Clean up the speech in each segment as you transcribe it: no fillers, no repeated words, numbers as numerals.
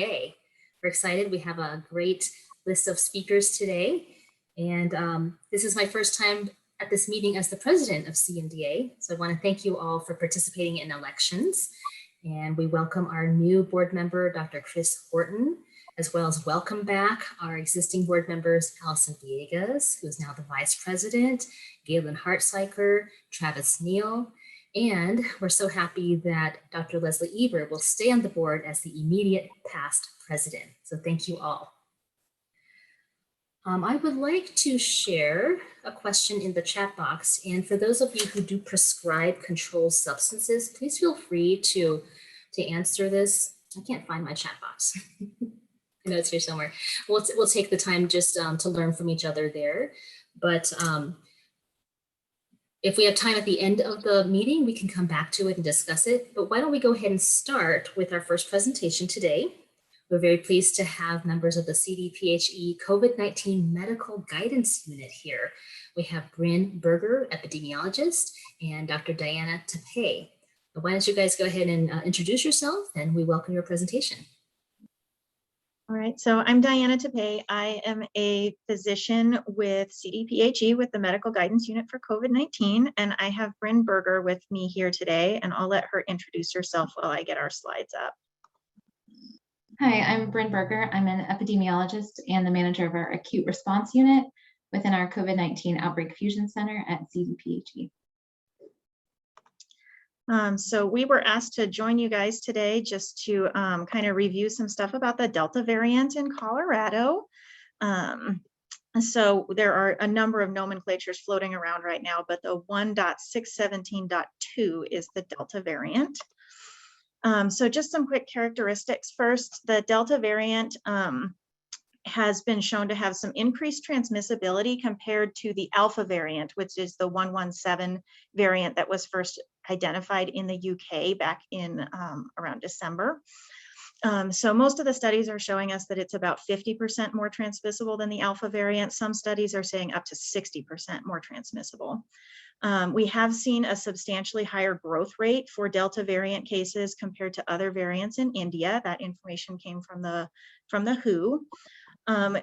We're excited. We have a great list of speakers today. And this is my first time at this meeting as the president of CMDA. So I want to thank you all for participating in elections. And we welcome our new board member, Dr. Chris Horton, as well as welcome back our existing board members, Allison Villegas, who is now the vice president, Galen Hartzleicher, Travis Neill, and we're so happy that Dr. Leslie Eber will stay on the board as the immediate past president. So thank you all. I would like to share a question in the chat box. And for those of you who do prescribe controlled substances, please feel free to answer this. I can't find my chat box. I know it's here somewhere. We'll take the time just to learn from each other there. But if we have time at the end of the meeting, we can come back to it and discuss it. But why don't we go ahead and start with our first presentation today. We're very pleased to have members of the CDPHE COVID-19 Medical Guidance Unit here. We have Brynn Berger, epidemiologist, and Dr. Diane Tapay. But why don't you guys go ahead and introduce yourself, and we welcome your presentation. All right, so I'm Diane Tapay. I am a physician with CDPHE with the Medical Guidance Unit for COVID-19, and I have Brynn Berger with me here today, and I'll let her introduce herself while I get our slides up. Hi, I'm Brynn Berger. I'm an epidemiologist and the manager of our acute response unit within our COVID-19 Outbreak Fusion Center at CDPHE. So we were asked to join you guys today just to kind of review some stuff about the Delta variant in Colorado. So there are a number of nomenclatures floating around right now, but the 1.617.2 is the Delta variant. So just some quick characteristics. First, the Delta variant has been shown to have some increased transmissibility compared to the Alpha variant, which is the 117 variant that was first identified in the UK back in around December. So most of the studies are showing us that it's about 50% more transmissible than the Alpha variant. Some studies are saying up to 60% more transmissible. We have seen a substantially higher growth rate for Delta variant cases compared to other variants in India. That information came from the WHO.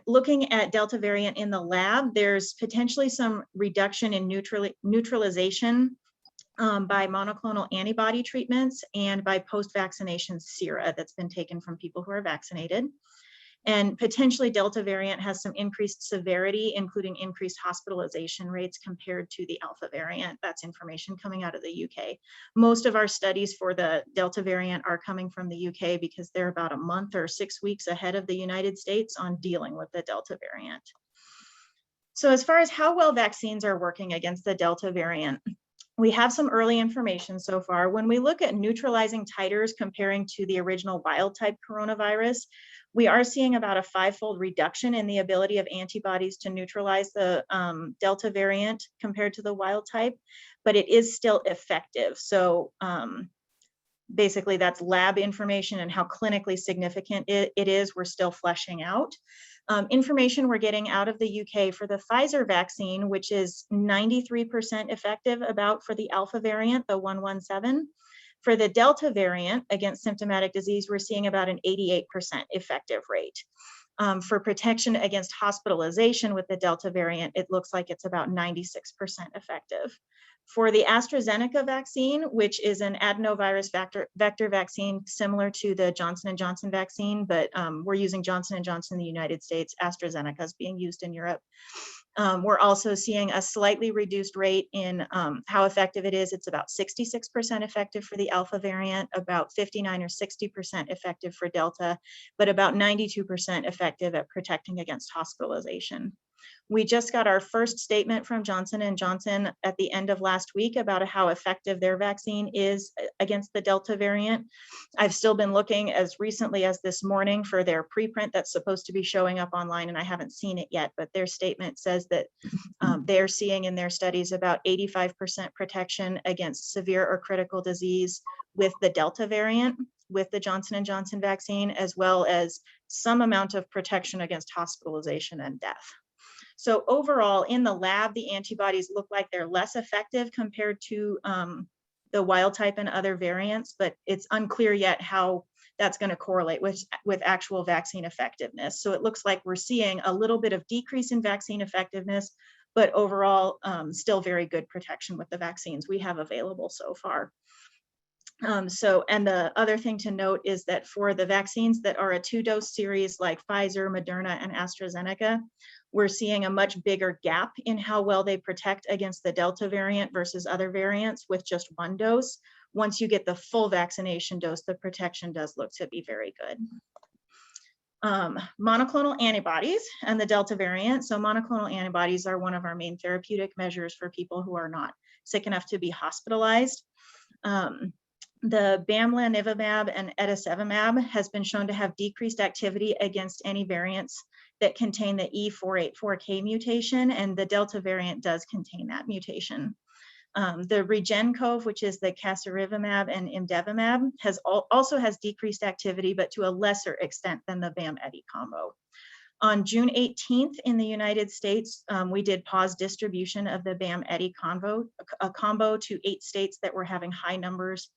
Looking at Delta variant in the lab, there's potentially some reduction in neutralization by monoclonal antibody treatments and by post-vaccination sera that's been taken from people who are vaccinated. And potentially Delta variant has some increased severity, including increased hospitalization rates compared to the Alpha variant. That's information coming out of the UK. Most of our studies for the Delta variant are coming from the UK because they're about a month or 6 weeks ahead of the United States on dealing with the Delta variant. So as far as how well vaccines are working against the Delta variant, we have some early information so far. When we look at neutralizing titers comparing to the original wild type coronavirus, we are seeing about a 5-fold reduction in the ability of antibodies to neutralize the Delta variant compared to the wild type, but it is still effective. So basically that's lab information, and how clinically significant it is, we're still fleshing out. Information we're getting out of the UK for the Pfizer vaccine, which is 93% effective about for the Alpha variant, the 117. For the Delta variant against symptomatic disease, we're seeing about an 88% effective rate. For protection against hospitalization with the Delta variant, it looks like it's about 96% effective. For the AstraZeneca vaccine, which is an adenovirus vector vaccine similar to the Johnson & Johnson vaccine, but we're using Johnson & Johnson in the United States, AstraZeneca is being used in Europe. We're also seeing a slightly reduced rate in how effective it is. It's about 66% effective for the Alpha variant, about 59 or 60% effective for Delta, but about 92% effective at protecting against hospitalization. We just got our first statement from Johnson & Johnson at the end of last week about how effective their vaccine is against the Delta variant. I've still been looking as recently as this morning for their preprint that's supposed to be showing up online, and I haven't seen it yet, but their statement says that they're seeing in their studies about 85% protection against severe or critical disease with the Delta variant, with the Johnson & Johnson vaccine, as well as some amount of protection against hospitalization and death. So overall, in the lab, the antibodies look like they're less effective compared to the wild type and other variants, but it's unclear yet how that's going to correlate with actual vaccine effectiveness. So it looks like we're seeing a little bit of decrease in vaccine effectiveness, but overall still very good protection with the vaccines we have available so far. And the other thing to note is that for the vaccines that are a 2-dose series like Pfizer, Moderna, and AstraZeneca, we're seeing a much bigger gap in how well they protect against the Delta variant versus other variants with just 1 dose. Once you get the full vaccination dose, the protection does look to be very good. Monoclonal antibodies and the Delta variant. So monoclonal antibodies are one of our main therapeutic measures for people who are not sick enough to be hospitalized. The bamlanivimab and etesevimab has been shown to have decreased activity against any variants that contain the E484K mutation, and the Delta variant does contain that mutation. The REGEN-COV, which is the casirivimab and imdevimab, also has decreased activity, but to a lesser extent than the BAM-EDI combo. On June 18th in the United States, we did pause distribution of the BAM-EDI combo to 8 states that were having high numbers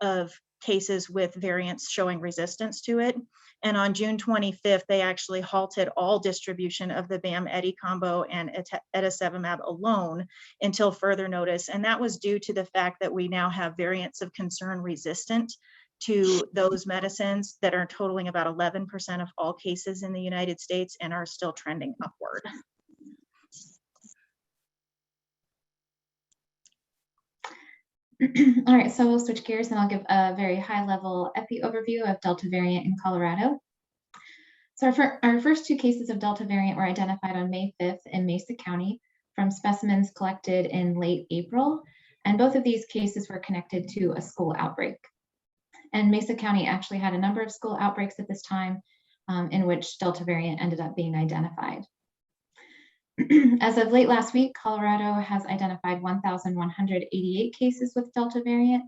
of cases with variants showing resistance to it. And on June 25th, they actually halted all distribution of the BAM-EDI combo and etesevimab alone until further notice. And that was due to the fact that we now have variants of concern resistant to those medicines that are totaling about 11% of all cases in the United States and are still trending upward. All right, so we'll switch gears and I'll give a very high level epi overview of Delta variant in Colorado. So our first 2 cases of Delta variant were identified on May 5th in Mesa County from specimens collected in late April. And both of these cases were connected to a school outbreak. And Mesa County actually had a number of school outbreaks at this time in which Delta variant ended up being identified. As of late last week, Colorado has identified 1,188 cases with Delta variant,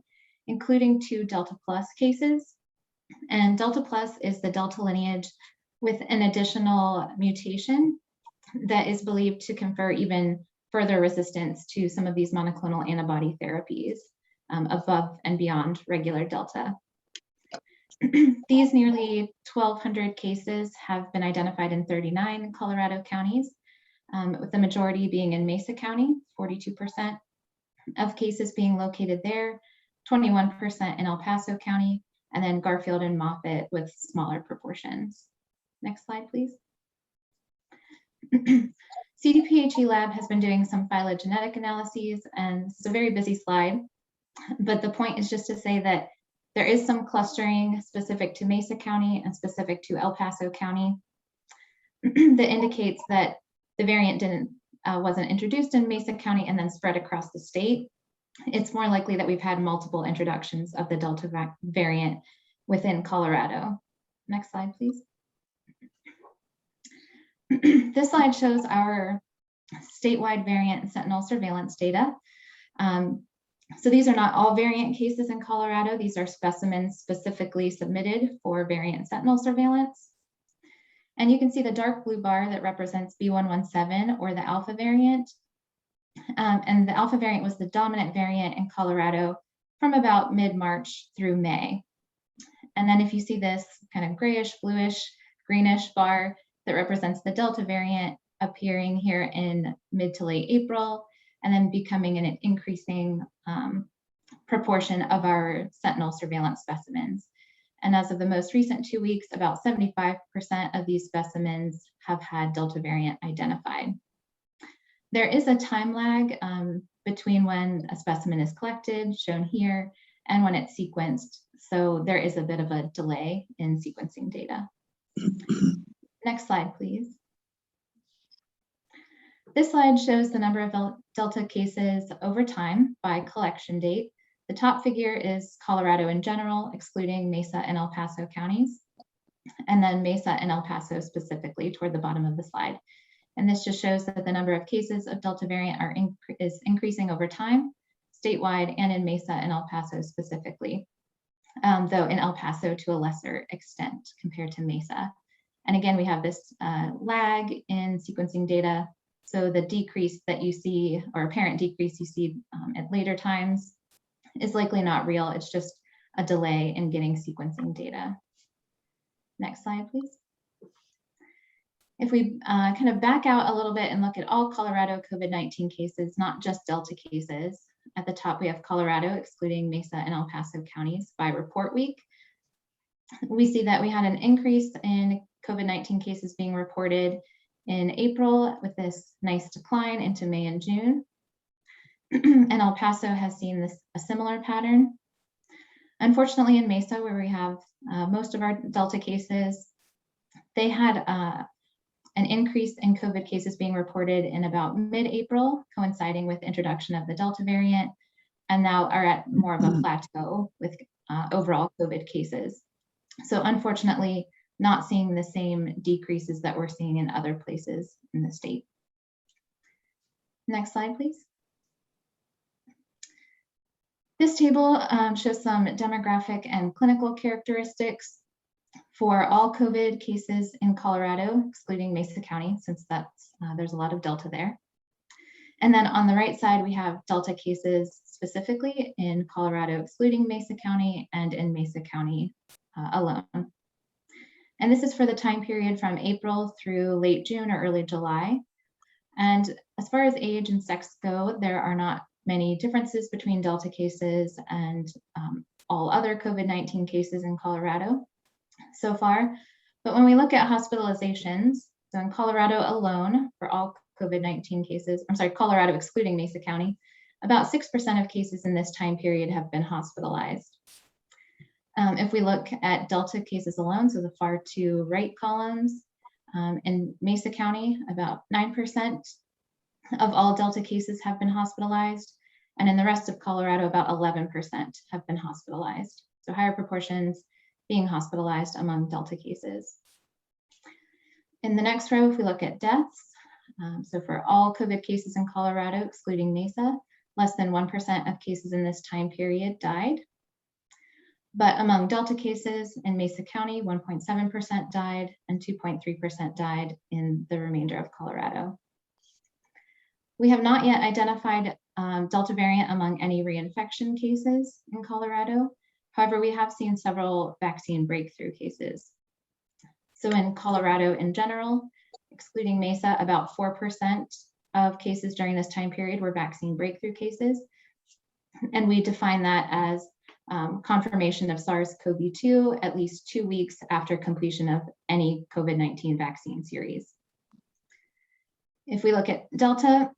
including 2 Delta Plus cases. And Delta Plus is the Delta lineage with an additional mutation that is believed to confer even further resistance to some of these monoclonal antibody therapies above and beyond regular Delta. These nearly 1,200 cases have been identified in 39 Colorado counties, with the majority being in Mesa County, 42% of cases being located there, 21% in El Paso County, and then Garfield and Moffett with smaller proportions. Next slide, please. CDPHE lab has been doing some phylogenetic analyses, and this is a very busy slide, but the point is just to say that there is some clustering specific to Mesa County and specific to El Paso County that indicates that the variant wasn't introduced in Mesa County and then spread across the state. It's more likely that we've had multiple introductions of the Delta variant within Colorado. Next slide, please. This slide shows our statewide variant and sentinel surveillance data. So these are not all variant cases in Colorado. These are specimens specifically submitted for variant sentinel surveillance. And you can see the dark blue bar that represents B117 or the alpha variant. And the alpha variant was the dominant variant in Colorado from about mid-March through May. And then if you see this kind of grayish, bluish, greenish bar that represents the Delta variant appearing here in mid to late April, and then becoming an increasing proportion of our sentinel surveillance specimens. And as of the most recent 2 weeks, about 75% of these specimens have had Delta variant identified. There is a time lag between when a specimen is collected, shown here, and when it's sequenced. So there is a bit of a delay in sequencing data. Next slide, please. This slide shows the number of Delta cases over time by collection date. The top figure is Colorado in general, excluding Mesa and El Paso counties, and then Mesa and El Paso specifically toward the bottom of the slide. And this just shows that the number of cases of Delta variant is increasing over time, statewide and in Mesa and El Paso specifically, though in El Paso to a lesser extent compared to Mesa. And again, we have this lag in sequencing data. So the decrease that you see, or apparent decrease you see at later times, is likely not real. It's just a delay in getting sequencing data. Next slide, please. If we kind of back out a little bit and look at all Colorado COVID-19 cases, not just Delta cases, at the top we have Colorado, excluding Mesa and El Paso counties by report week. We see that we had an increase in COVID-19 cases being reported in April with this nice decline into May and June. And El Paso has seen a similar pattern. Unfortunately, in Mesa, where we have most of our Delta cases, they had an increase in COVID cases being reported in about mid-April, coinciding with introduction of the Delta variant, and now are at more of a plateau with overall COVID cases. So unfortunately, not seeing the same decreases that we're seeing in other places in the state. Next slide, please. This table shows some demographic and clinical characteristics for all COVID cases in Colorado, excluding Mesa County, since there's a lot of Delta there. And then on the right side, we have Delta cases specifically in Colorado, excluding Mesa County, and in Mesa County alone. And this is for the time period from April through late June or early July. And as far as age and sex go, there are not many differences between Delta cases and all other COVID-19 cases in Colorado so far. But when we look at hospitalizations, so in Colorado alone, for all COVID-19 cases, Colorado excluding Mesa County, about 6% of cases in this time period have been hospitalized. If we look at Delta cases alone, so the far to right columns, in Mesa County, about 9% of all Delta cases have been hospitalized, and in the rest of Colorado, about 11% have been hospitalized. So higher proportions being hospitalized among Delta cases. In the next row, if we look at deaths, so for all COVID cases in Colorado, excluding Mesa, less than 1% of cases in this time period died. But among Delta cases in Mesa County, 1.7% died and 2.3% died in the remainder of Colorado. We have not yet identified Delta variant among any reinfection cases in Colorado. However, we have seen several vaccine breakthrough cases. So in Colorado in general, excluding Mesa, about 4% of cases during this time period were vaccine breakthrough cases. And we define that as confirmation of SARS-CoV-2 at least 2 weeks after completion of any COVID-19 vaccine series. If we look at Delta,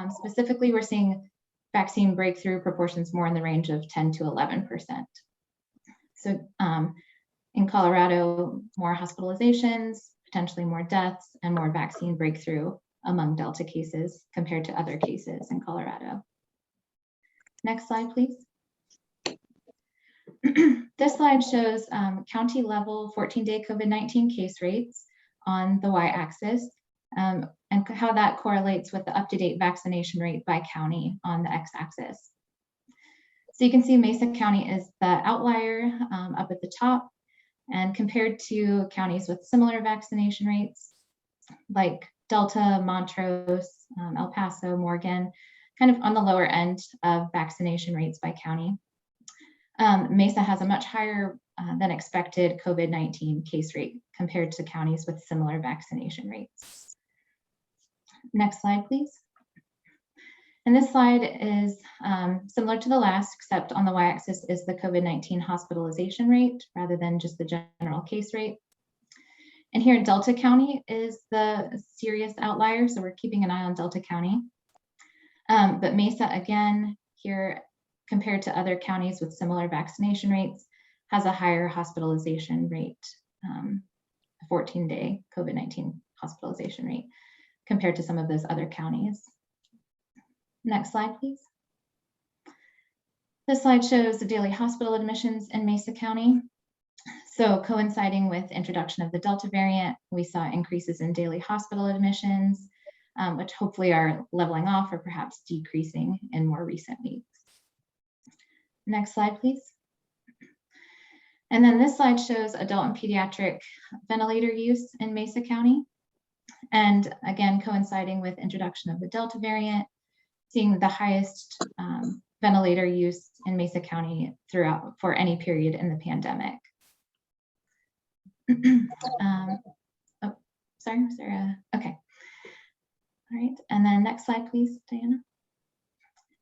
specifically, we're seeing vaccine breakthrough proportions more in the range of 10 to 11%. So in Colorado, more hospitalizations, potentially more deaths, and more vaccine breakthrough among Delta cases compared to other cases in Colorado. Next slide, please. This slide shows county level 14-day COVID-19 case rates on the y-axis and how that correlates with the up-to-date vaccination rate by county on the x-axis. So you can see Mesa County is the outlier up at the top, and compared to counties with similar vaccination rates like Delta, Montrose, El Paso, Morgan, kind of on the lower end of vaccination rates by county. Mesa has a much higher than expected COVID-19 case rate compared to counties with similar vaccination rates. Next slide, please. And this slide is similar to the last, except on the y-axis is the COVID-19 hospitalization rate rather than just the general case rate. And here Delta County is the serious outlier, so we're keeping an eye on Delta County. But Mesa, again, here compared to other counties with similar vaccination rates, has a higher hospitalization rate, 14-day COVID-19 hospitalization rate compared to some of those other counties. Next slide, please. This slide shows the daily hospital admissions in Mesa County. So coinciding with introduction of the Delta variant, we saw increases in daily hospital admissions, which hopefully are leveling off or perhaps decreasing in more recent weeks. Next slide, please. And then this slide shows adult and pediatric ventilator use in Mesa County. And again, coinciding with introduction of the Delta variant, seeing the highest ventilator use in Mesa County throughout for any period in the pandemic. Oh, sorry, was there okay. All right, and then next slide, please, Diana.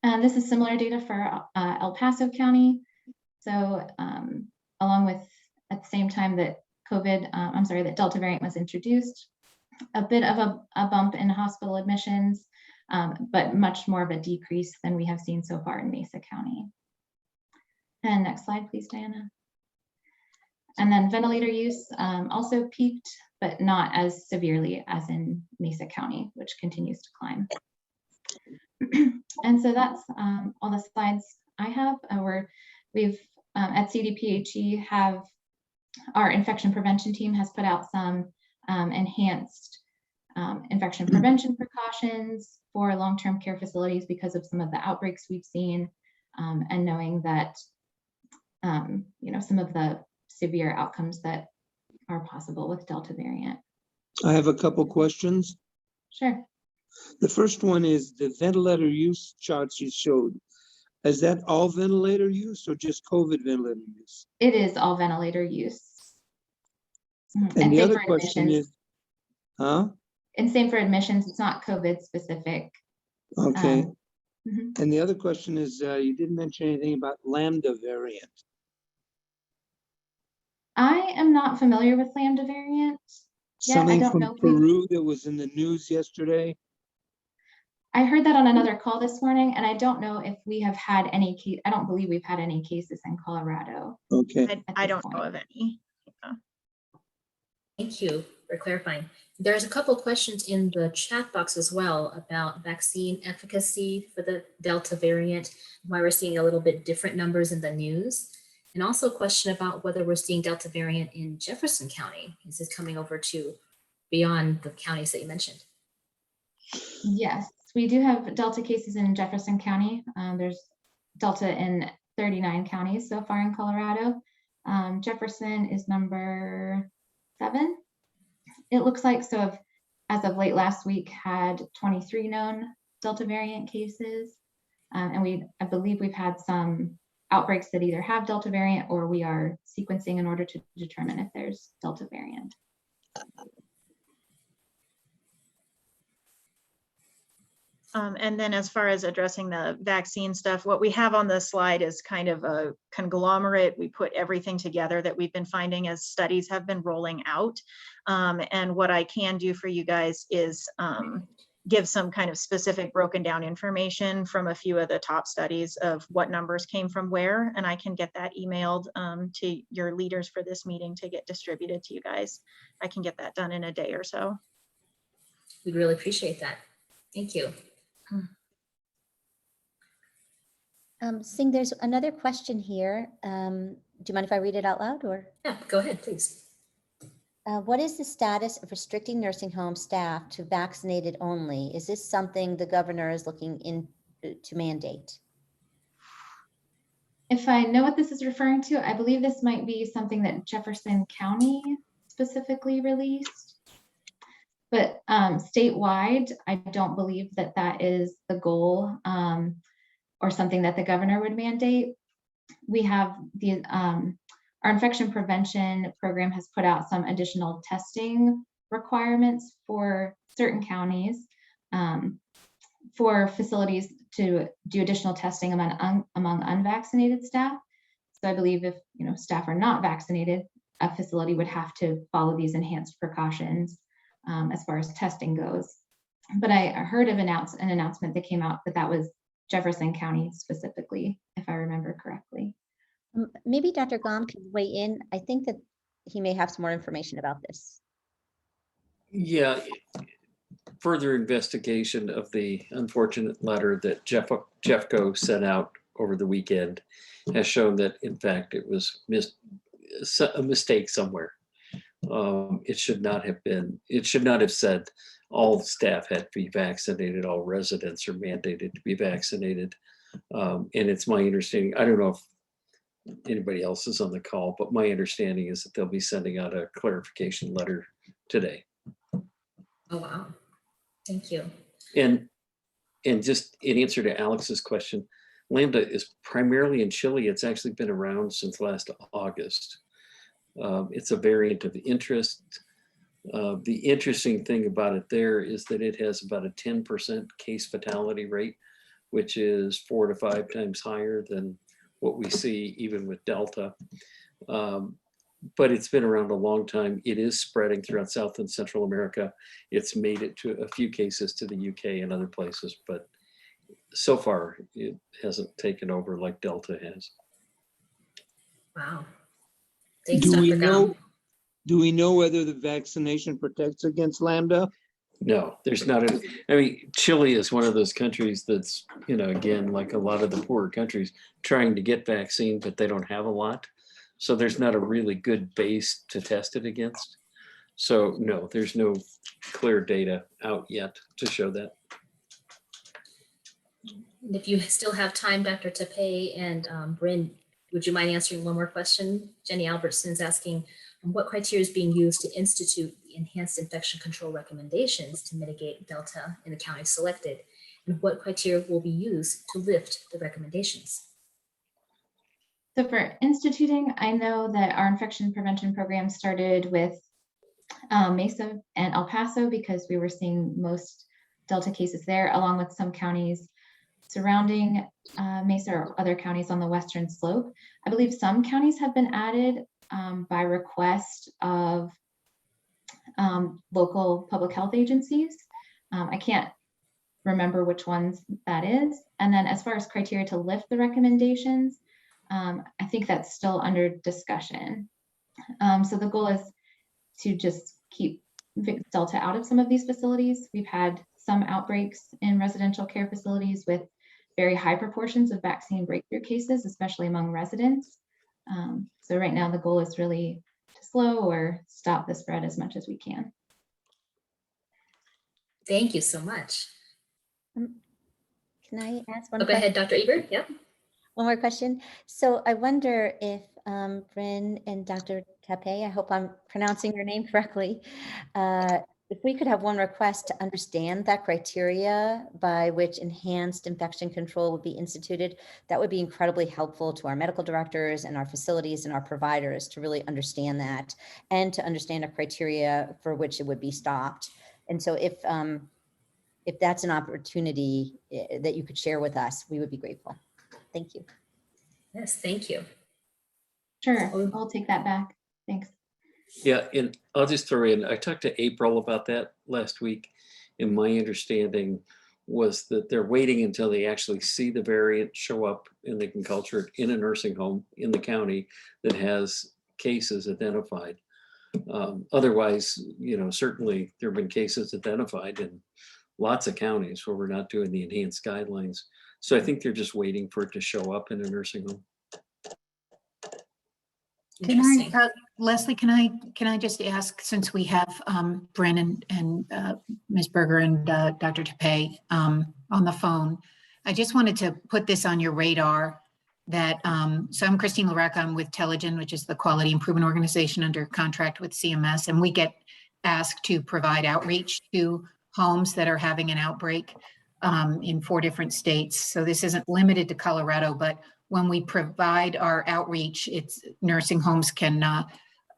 And this is similar data for El Paso County. So along with, at the same time that that Delta variant was introduced, a bit of a bump in hospital admissions, but much more of a decrease than we have seen so far in Mesa County. And next slide, please, Diana. And then ventilator use also peaked, but not as severely as in Mesa County, which continues to climb. And so that's all the slides I have. We've at CDPHE have our infection prevention team has put out some enhanced infection prevention precautions for long-term care facilities because of some of the outbreaks we've seen, and knowing that some of the severe outcomes that are possible with Delta variant. I have a couple questions. Sure. The first one is the ventilator use charts you showed. Is that all ventilator use or just COVID ventilator use? It is all ventilator use. And the other question is, huh? And same for admissions, it's not COVID specific. Okay. And the other question is, you didn't mention anything about Lambda variant. I am not familiar with Lambda variant. Something I don't from know if Peru that was in the news yesterday. I heard that on another call this morning, and I don't know if we have had any case. I don't believe we've had any cases in Colorado. Okay. I don't know of any. Yeah. Thank you for clarifying. There's a couple of questions in the chat box as well about vaccine efficacy for the Delta variant, why we're seeing a little bit different numbers in the news. And also a question about whether we're seeing Delta variant in Jefferson County. Is this coming over to beyond the counties that you mentioned? Yes, we do have Delta cases in Jefferson County. There's Delta in 39 counties so far in Colorado. Jefferson is number 7. It looks like. So as of late last week, had 23 known Delta variant cases. And I believe we've had some outbreaks that either have Delta variant or we are sequencing in order to determine if there's Delta variant. And then as far as addressing the vaccine stuff, what we have on the slide is kind of a conglomerate. We put everything together that we've been finding as studies have been rolling out. And what I can do for you guys is give some kind of specific broken down information from a few of the top studies of what numbers came from where, and I can get that emailed to your leaders for this meeting to get distributed to you guys. I can get that done in a day or so. We'd really appreciate that. Thank you. Singh, there's another question here. Do you mind if I read it out loud, or? Yeah, go ahead, please. What is the status of restricting nursing home staff to vaccinated only? Is this something the governor is looking into mandate? If I know what this is referring to, I believe this might be something that Jefferson County specifically released. But statewide, I don't believe that that is the goal or something that the governor would mandate. We have our infection prevention program has put out some additional testing requirements for certain counties for facilities to do additional testing among unvaccinated staff. So I believe if staff are not vaccinated, a facility would have to follow these enhanced precautions as far as testing goes. But I heard of an announcement that came out, but that was Jefferson County specifically, if I remember correctly. Maybe Dr. Gom can weigh in. I think that he may have some more information about this. Yeah, further investigation of the unfortunate letter that Jeffco sent out over the weekend has shown that, in fact, it was a mistake somewhere. It should not have been. It should not have said all staff had to be vaccinated, all residents are mandated to be vaccinated. And it's my understanding, I don't know if anybody else is on the call, but my understanding is that they'll be sending out a clarification letter today. Oh, wow. Thank you. And just in answer to Alex's question, Lambda is primarily in Chile. It's actually been around since last August. It's a variant of interest. The interesting thing about it there is that it has about a 10% case fatality rate, which is 4 to 5 times higher than what we see even with Delta. But it's been around a long time. It is spreading throughout South and Central America. It's made it to a few cases to the UK and other places, but so far it hasn't taken over like Delta has. Wow. Thanks, Do we Dr. know, Gum. do we know whether the vaccination protects against Lambda? No, there's not a, I mean, Chile is one of those countries that's, again, like a lot of the poorer countries, trying to get vaccine, but they don't have a lot. So there's not a really good base to test it against. So no, there's no clear data out yet to show that. And if you still have time, Dr. Tapay and Brynn, would you mind answering one more question? Jenny Albertson is asking, what criteria is being used to institute the enhanced infection control recommendations to mitigate Delta in the county selected? And what criteria will be used to lift the recommendations? So for instituting, I know that our infection prevention program started with Mesa and El Paso because we were seeing most Delta cases there, along with some counties surrounding Mesa or other counties on the western slope. I believe some counties have been added by request of local public health agencies. I can't remember which ones that is. And then as far as criteria to lift the recommendations, I think that's still under discussion. So the goal is to just keep Delta out of some of these facilities. We've had some outbreaks in residential care facilities with very high proportions of vaccine breakthrough cases, especially among residents. So right now the goal is really to slow or stop the spread as much as we can. Thank you so much. Can I ask one Go question? ahead, Dr. Ebert. Yep. One more question. So I wonder if Brynn and Dr. Tapay, I hope I'm pronouncing your name correctly, if we could have one request to understand that criteria by which enhanced infection control would be instituted, that would be incredibly helpful to our medical directors and our facilities and our providers to really understand that and to understand a criteria for which it would be stopped. And so if that's an opportunity that you could share with us, we would be grateful. Thank you. Yes, thank you. Sure, I'll take that back. Thanks. Yeah, and I'll just throw in, I talked to April about that last week, and my understanding was that they're waiting until they actually see the variant show up and they can culture it in a nursing home in the county that has cases identified. Otherwise, certainly there have been cases identified in lots of counties where we're not doing the enhanced guidelines. So I think they're just waiting for it to show up in a nursing home. Can I, Leslie, can I just ask, since we have Brynn and Ms. Berger and Dr. Tapay on the phone, I just wanted to put this on your radar that, so I'm Christine Larocca, I'm with Telegen, which is the quality improvement organization under contract with CMS, and we get asked to provide outreach to homes that are having an outbreak in 4 different states. So this isn't limited to Colorado, but when we provide our outreach, it's nursing homes can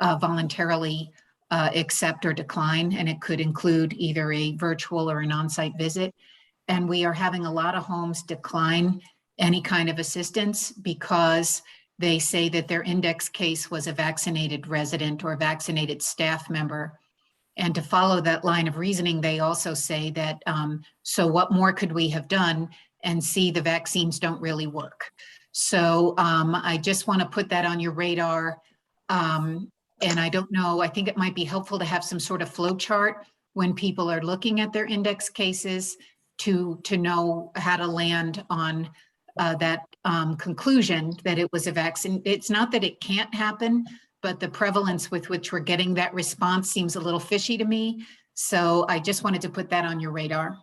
voluntarily accept or decline, and it could include either a virtual or an on-site visit. And we are having a lot of homes decline any kind of assistance because they say that their index case was a vaccinated resident or vaccinated staff member. And to follow that line of reasoning, they also say that, so what more could we have done, and see the vaccines don't really work. So I just want to put that on your radar. And I don't know, I think it might be helpful to have some sort of flow chart when people are looking at their index cases to know how to land on that conclusion that it was a vaccine. It's not that it can't happen, but the prevalence with which we're getting that response seems a little fishy to me. So I just wanted to put that on your radar.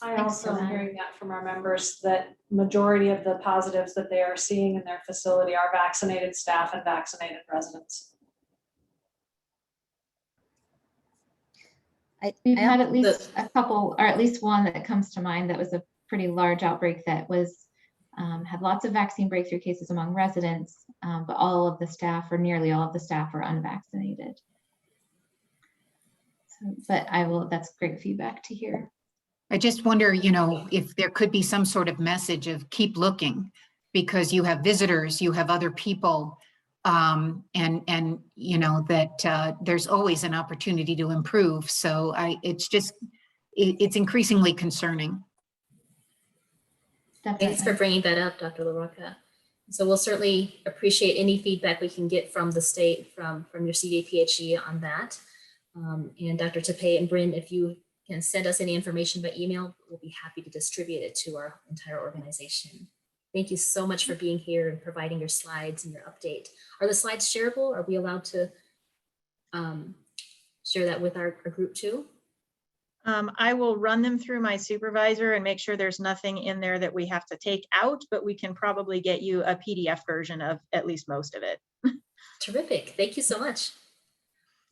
I Thanks also for am that. hearing that from our members, that majority of the positives that they are seeing in their facility are vaccinated staff and vaccinated residents. We've had at least a couple, or at least one that comes to mind that was a pretty large outbreak that was had lots of vaccine breakthrough cases among residents, but all of the staff, or nearly all of the staff, were unvaccinated. So, but that's great feedback to hear. I just wonder, you know, if there could be some sort of message of keep looking, because you have visitors, you have other people, and you know that there's always an opportunity to improve. So it's increasingly concerning. Definitely. Thanks for bringing that up, Dr. LaRocca. So we'll certainly appreciate any feedback we can get from the state, from your CDPHE on that. And Dr. Tapay and Brynn, if you can send us any information by email, we'll be happy to distribute it to our entire organization. Thank you so much for being here and providing your slides and your update. Are the slides shareable? Are we allowed to share that with our group too? I will run them through my supervisor and make sure there's nothing in there that we have to take out, but we can probably get you a PDF version of at least most of it. Terrific. Thank you so much.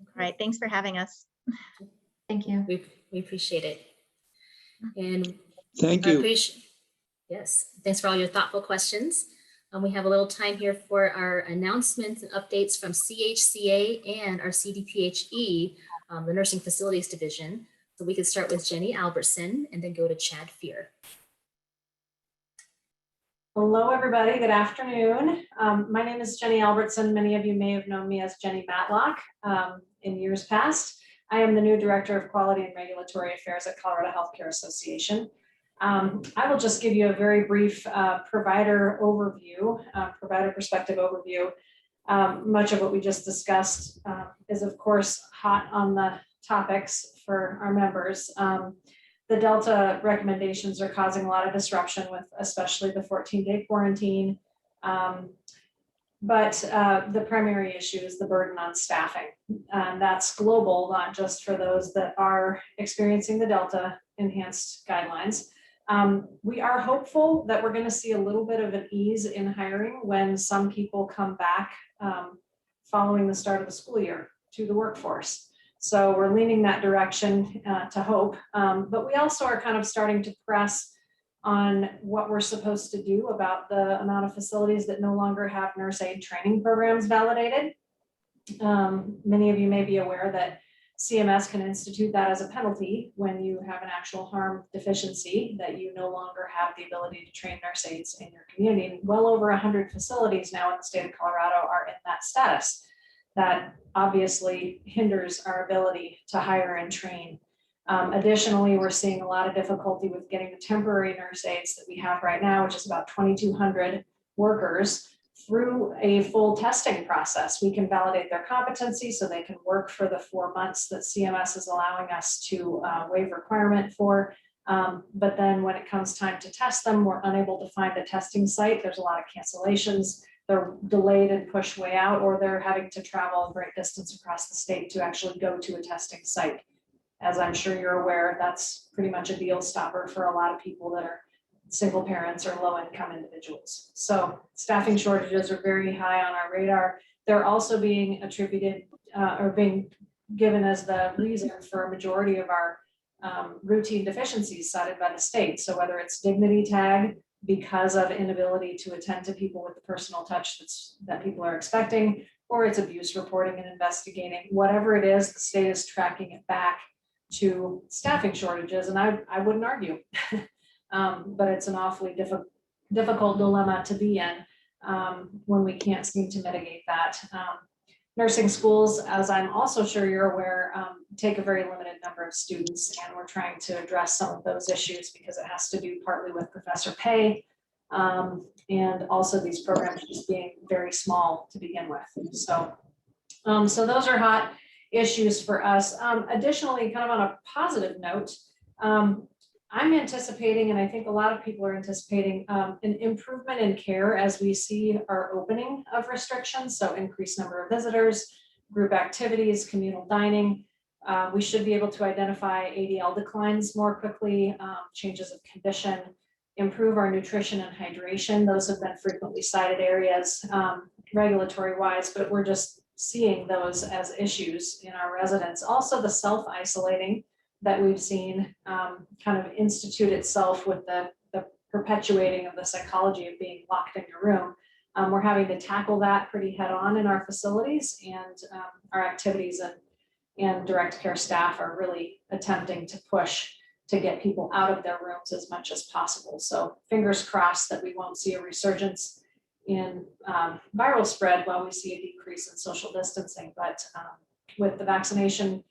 All right. Thanks for having us. Thank you. We appreciate it. And Thank I you. appreciate, yes, thanks for all your thoughtful questions. We have a little time here for our announcements and updates from CHCA and our CDPHE, the Nursing Facilities Division. So we could start with Jenny Albertson and then go to Chad Fear. Hello, everybody. Good afternoon. My name is Jenny Albertson. Many of you may have known me as Jenny Matlock in years past. I am the new Director of Quality and Regulatory Affairs at Colorado Healthcare Association. I will just give you a very brief provider overview, provider perspective overview. Much of what we just discussed is, of course, hot on the topics for our members. The Delta recommendations are causing a lot of disruption with especially the 14-day quarantine. But the primary issue is the burden on staffing. That's global, not just for those that are experiencing the Delta enhanced guidelines. We are hopeful that we're going to see a little bit of an ease in hiring when some people come back following the start of the school year to the workforce. So we're leaning that direction to hope, but we also are kind of starting to press on what we're supposed to do about the amount of facilities that no longer have nurse aid training programs validated. Many of you may be aware that CMS can institute that as a penalty when you have an actual harm deficiency, that you no longer have the ability to train nurse aides in your community. And well over 100 facilities now in the state of Colorado are in that status. That obviously hinders our ability to hire and train. Additionally, we're seeing a lot of difficulty with getting the temporary nurse aides that we have right now, which is about 2,200 workers, through a full testing process. We can validate their competency so they can work for the 4 months that CMS is allowing us to waive requirement for. But then when it comes time to test them, we're unable to find a testing site. There's a lot of cancellations. They're delayed and pushed way out, or they're having to travel a great distance across the state to actually go to a testing site. As I'm sure you're aware, that's pretty much a deal stopper for a lot of people that are single parents or low income individuals. So staffing shortages are very high on our radar. They're also being attributed or being given as the reason for a majority of our routine deficiencies cited by the state. So whether it's dignity tag, because of inability to attend to people with the personal touch that people are expecting, or it's abuse reporting and investigating, whatever it is, the state is tracking it back to staffing shortages. And I wouldn't argue, but it's an awfully difficult dilemma to be in when we can't seem to mitigate that. Nursing schools, as I'm also sure you're aware, take a very limited number of students, and we're trying to address some of those issues because it has to do partly with professor pay and also these programs just being very small to begin with. So, so those are hot issues for us. Additionally, kind of on a positive note, I'm anticipating, and I think a lot of people are anticipating, an improvement in care as we see our opening of restrictions. So increased number of visitors, group activities, communal dining. We should be able to identify ADL declines more quickly, changes of condition, improve our nutrition and hydration. Those have been frequently cited areas regulatory wise, but we're just seeing those as issues in our residents. Also the self-isolating that we've seen kind of institute itself with the perpetuating of the psychology of being locked in your room. We're having to tackle that pretty head on in our facilities, and our activities and direct care staff are really attempting to push to get people out of their rooms as much as possible. So fingers crossed that we won't see a resurgence in viral spread while we see a decrease in social distancing. But with the vaccination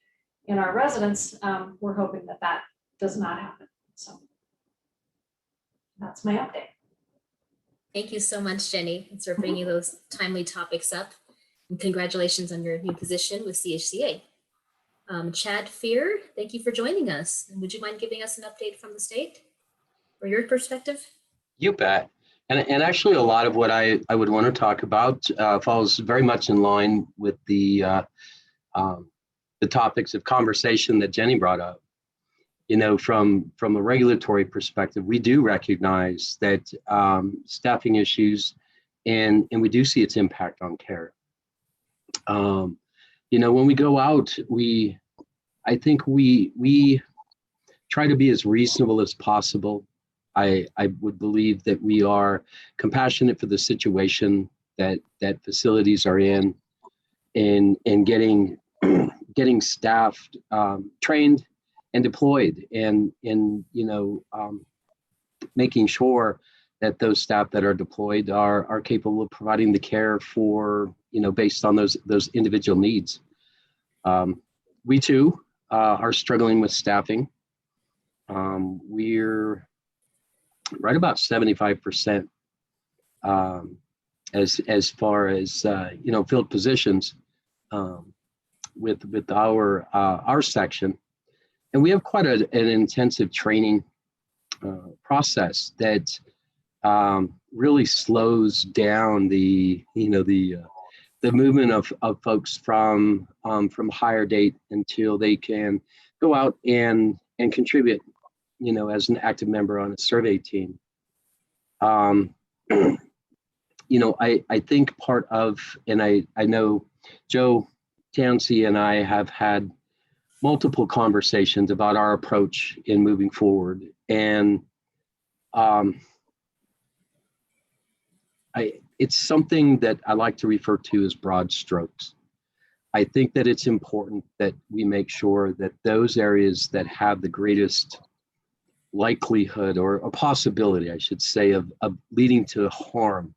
in our residents, we're hoping that that does not happen. So that's my update. Thank you so much, Jenny, for bringing those timely topics up. And congratulations on your new position with CHCA. Chad Fear, thank you for joining us. And would you mind giving us an update from the state or your perspective? You bet. And actually, a lot of what I would want to talk about falls very much in line with the topics of conversation that Jenny brought up. You know, from a regulatory perspective, we do recognize that staffing issues, and we do see its impact on care. You know, when we go out, I think we try to be as reasonable as possible. I would believe that we are compassionate for the situation that facilities are in, and getting staffed, trained, and deployed, and you know, making sure that those staff that are deployed are capable of providing the care for, you know, based on those individual needs. We too are struggling with staffing. We're right about 75% as far as you know, filled positions with our section, and we have quite an intensive training process that really slows down the movement of folks from hire date until they can go out and contribute, you know, as an active member on a survey team. You know, I think part of, and I know Joe Tansey and I have had multiple conversations about our approach in moving forward, and it's something that I like to refer to as broad strokes. I think that it's important that we make sure that those areas that have the greatest likelihood, or a possibility, I should say, of leading to harm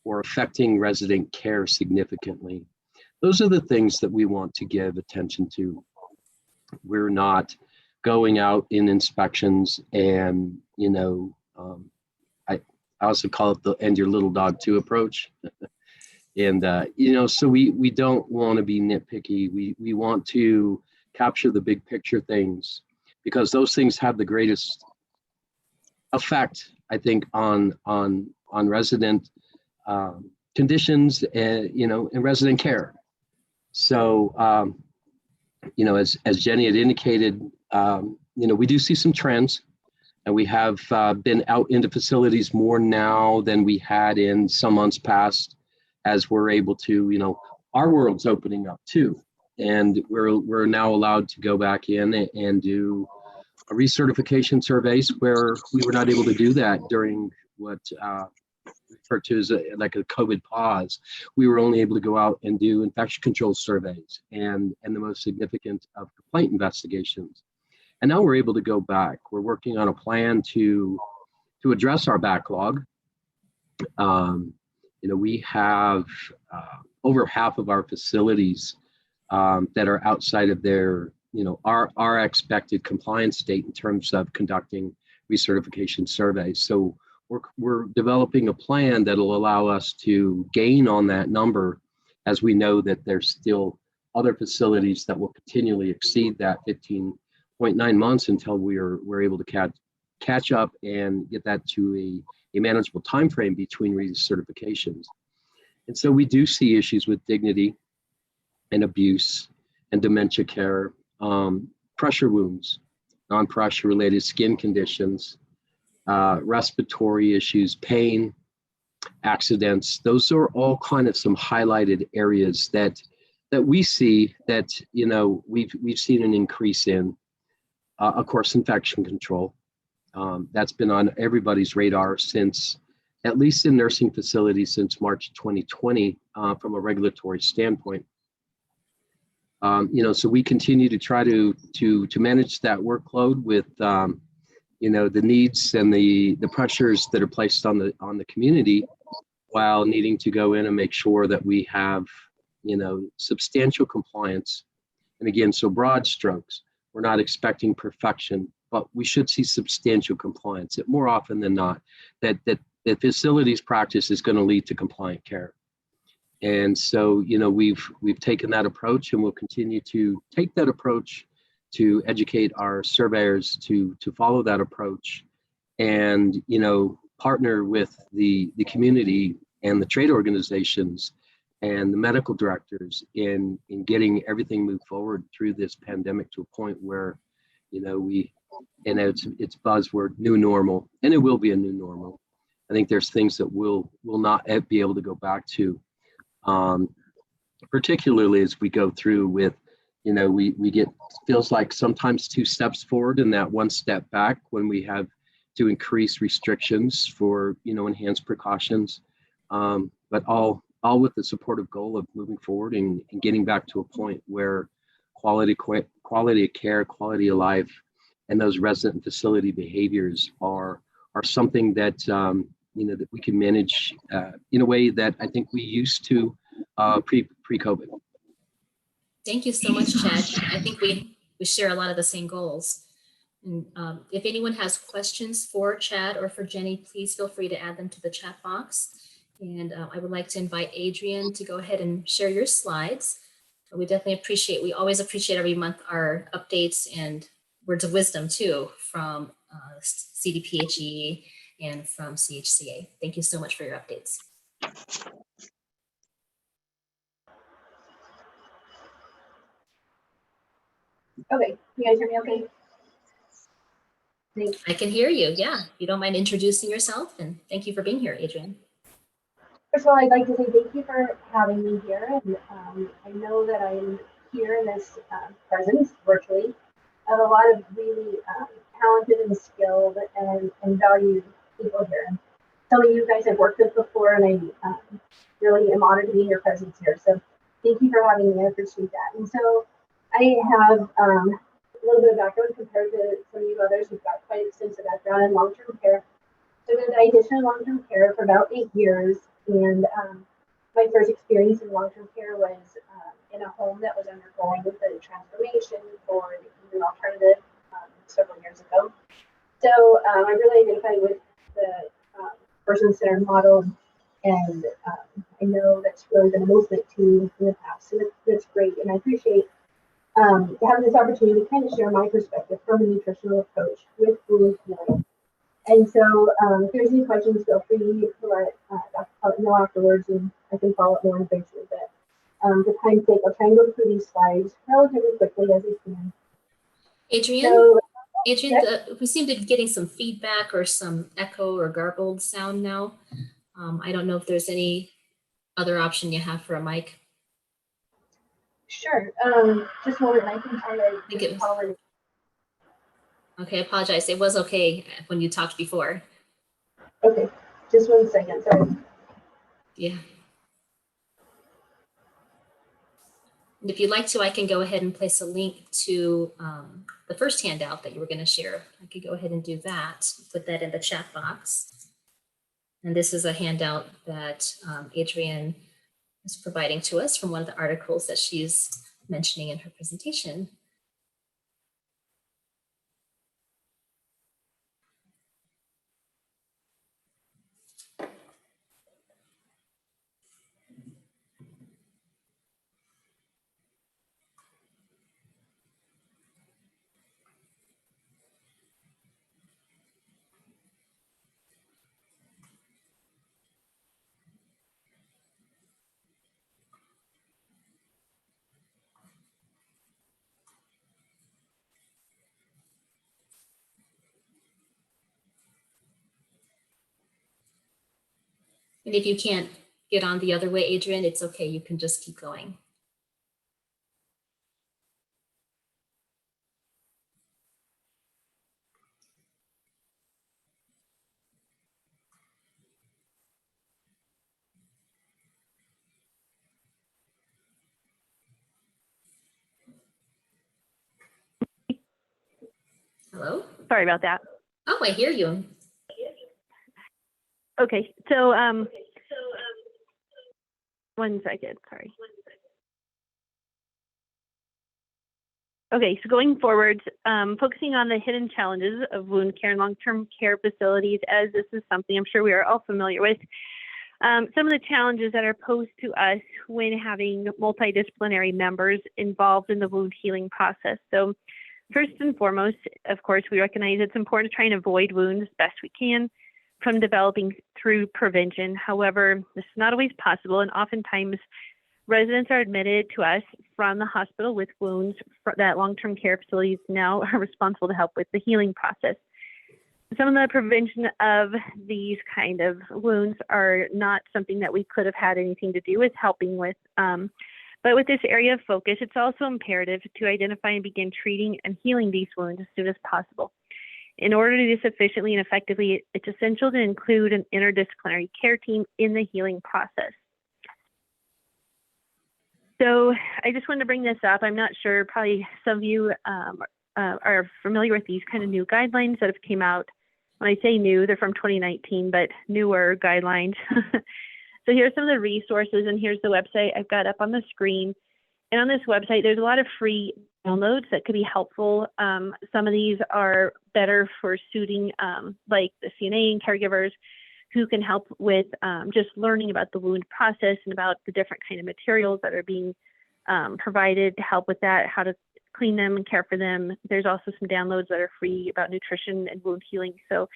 or affecting resident care significantly, those are the things that we want to give attention to. We're not going out in inspections and, you know, I also call it the "and your little dog too" approach. And, you know, so we don't want to be nitpicky. We want to capture the big picture things, because those things have the greatest effect, I think, on resident conditions and, you know, and resident care. So, you know, as Jenny had indicated, you know, we do see some trends, and we have been out into facilities more now than we had in some months past, as we're able to, you know, our world's opening up too. And we're now allowed to go back in and do a recertification surveys, where we were not able to do that during what referred to as like a COVID pause. We were only able to go out and do infection control surveys and the most significant of complaint investigations. And now we're able to go back. We're working on a plan to address our backlog. You know, we have over half of our facilities that are outside of their, you know, our expected compliance date in terms of conducting recertification surveys. So we're developing a plan that'll allow us to gain on that number, as we know that there's still other facilities that will continually exceed that 15.9 months until we're able to catch up and get that to a manageable time frame between recertifications. And so we do see issues with dignity and abuse and dementia care, pressure wounds, non-pressure related skin conditions, respiratory issues, pain, accidents. Those are all kind of some highlighted areas that we see that, you know, we've seen an increase in. Of course, infection control. That's been on everybody's radar since, at least in nursing facilities, since March 2020, from a regulatory standpoint. So we continue to try to manage that workload with the needs and the pressures that are placed on the community, while needing to go in and make sure that we have substantial compliance. And again, so broad strokes, we're not expecting perfection, but we should see substantial compliance. That more often than not, that facilities practice is going to lead to compliant care. And so, we've taken that approach, and we'll continue to take that approach to educate our surveyors to follow that approach, and partner with the community and the trade organizations and the medical directors in getting everything moved forward through this pandemic to a point where it's buzzword new normal, and it will be a new normal. I think there's things that we'll not be able to go back to. Particularly as we go through with, we get, feels like sometimes 2 steps forward and that 1 step back when we have to increase restrictions for, enhanced precautions. But all with the supportive goal of moving forward and getting back to a point where quality of care, quality of life, and those resident and facility behaviors are something that, that we can manage in a way that I think we used to pre-COVID. Thank you so much, Chad. I think we share a lot of the same goals. And if anyone has questions for Chad or for Jenny, please feel free to add them to the chat box. And I would like to invite Adriann to go ahead and share your slides. We always appreciate every month our updates and words of wisdom too from CDPHE and from CHCA. Thank you so much for your updates. Okay, you guys hear me okay? Thanks. I can hear you, yeah. If you don't mind introducing yourself, and thank you for being here, Adriann. First of all, I'd like to say thank you for having me here. And I know that I'm here in this presence virtually of a lot of really talented and skilled and valued people here. And some of you guys I've worked with before, and I really am honored to be in your presence here. So thank you for having me. I appreciate that. And so I have a little bit of background compared to some of you others who've got quite extensive background in long-term care. So I've been a dietitian in long-term care for about 8 years. And my first experience in long-term care was in a home that was undergoing the transformation for the human alternative several years ago. So I really identify with the person-centered model, and I know that's really been a movement too in the past. So that's great, and I appreciate having this opportunity to kind of share my perspective from a nutritional approach with food healing. And so if there's any questions, feel free to let Dr. know afterwards, and I can follow up more in the picture. But for time's sake, I'll try and go through these slides relatively quickly as I can. Adriann, So, we seem to be getting some feedback or some echo or garbled sound now. I don't know if there's any other option you have for a mic. Sure. Just a moment, I can try to call in. Okay, I apologize. It was okay when you talked before. Okay, just 1 second, sorry. Yeah. And if you'd like to, I can go ahead and place a link to the first handout that you were going to share. I could go ahead and do that, put that in the chat box. And this is a handout that Adriann is providing to us from one of the articles that she's mentioning in her presentation. And if you can't get on the other way, Adriann, it's okay. You can just keep going. Hello? Sorry about that. Oh, I hear you. Okay, so 1 second, sorry. Okay, so going forward, focusing on the hidden challenges of wound care and long-term care facilities, as this is something I'm sure we are all familiar with. Some of the challenges that are posed to us when having multidisciplinary members involved in the wound healing process. So first and foremost, of course, we recognize it's important to try and avoid wounds as best we can from developing through prevention. However, this is not always possible, and oftentimes residents are admitted to us from the hospital with wounds that long-term care facilities now are responsible to help with the healing process. Some of the prevention of these kind of wounds are not something that we could have had anything to do with helping with. But with this area of focus, it's also imperative to identify and begin treating and healing these wounds as soon as possible. In order to do this efficiently and effectively, it's essential to include an interdisciplinary care team in the healing process. So I just wanted to bring this up. I'm not sure, probably some of you are familiar with these kind of new guidelines that have came out. When I say new, they're from 2019, but newer guidelines. So here's some of the resources, and here's the website I've got up on the screen. And on this website, there's a lot of free downloads that could be helpful. Some of these are better for suiting like the CNA and caregivers who can help with just learning about the wound process and about the different kind of materials that are being provided to help with that, how to clean them and care for them. There's also some downloads that are free about nutrition and wound healing. So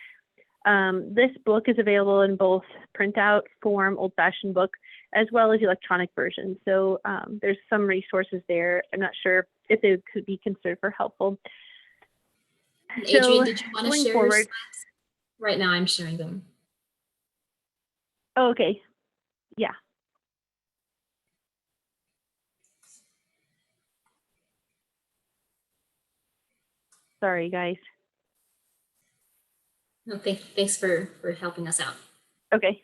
this book is available in both printout form, old-fashioned book, as well as electronic version. So there's some resources there. I'm not sure if they could be considered for helpful. Adriann, So did you want to going share forward, your slides? Right now I'm sharing them. Oh, okay, yeah. Sorry, guys. No, thanks for helping us out. Okay.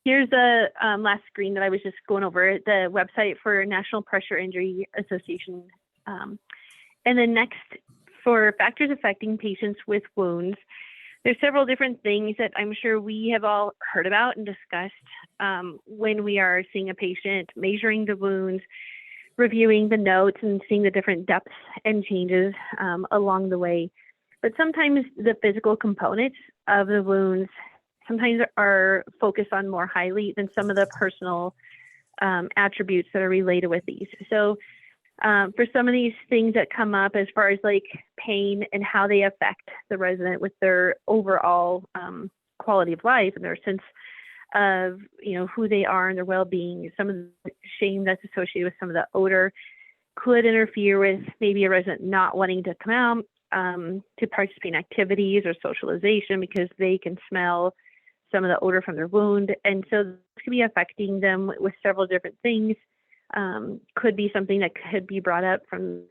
Here's the last screen that I was just going over, the website for National Pressure Injury Association. And then next, for factors affecting patients with wounds, there's several different things that I'm sure we have all heard about and discussed when we are seeing a patient, measuring the wounds, reviewing the notes, and seeing the different depths and changes along the way. But sometimes the physical components of the wounds sometimes are focused on more highly than some of the personal attributes that are related with these. So for some of these things that come up as far as like pain and how they affect the resident with their overall quality of life and their sense of, you know, who they are and their well-being, some of the shame that's associated with some of the odor could interfere with maybe a resident not wanting to come out to participate in activities or socialization because they can smell some of the odor from their wound. And so this could be affecting them with several different things. Could be something that could be brought up from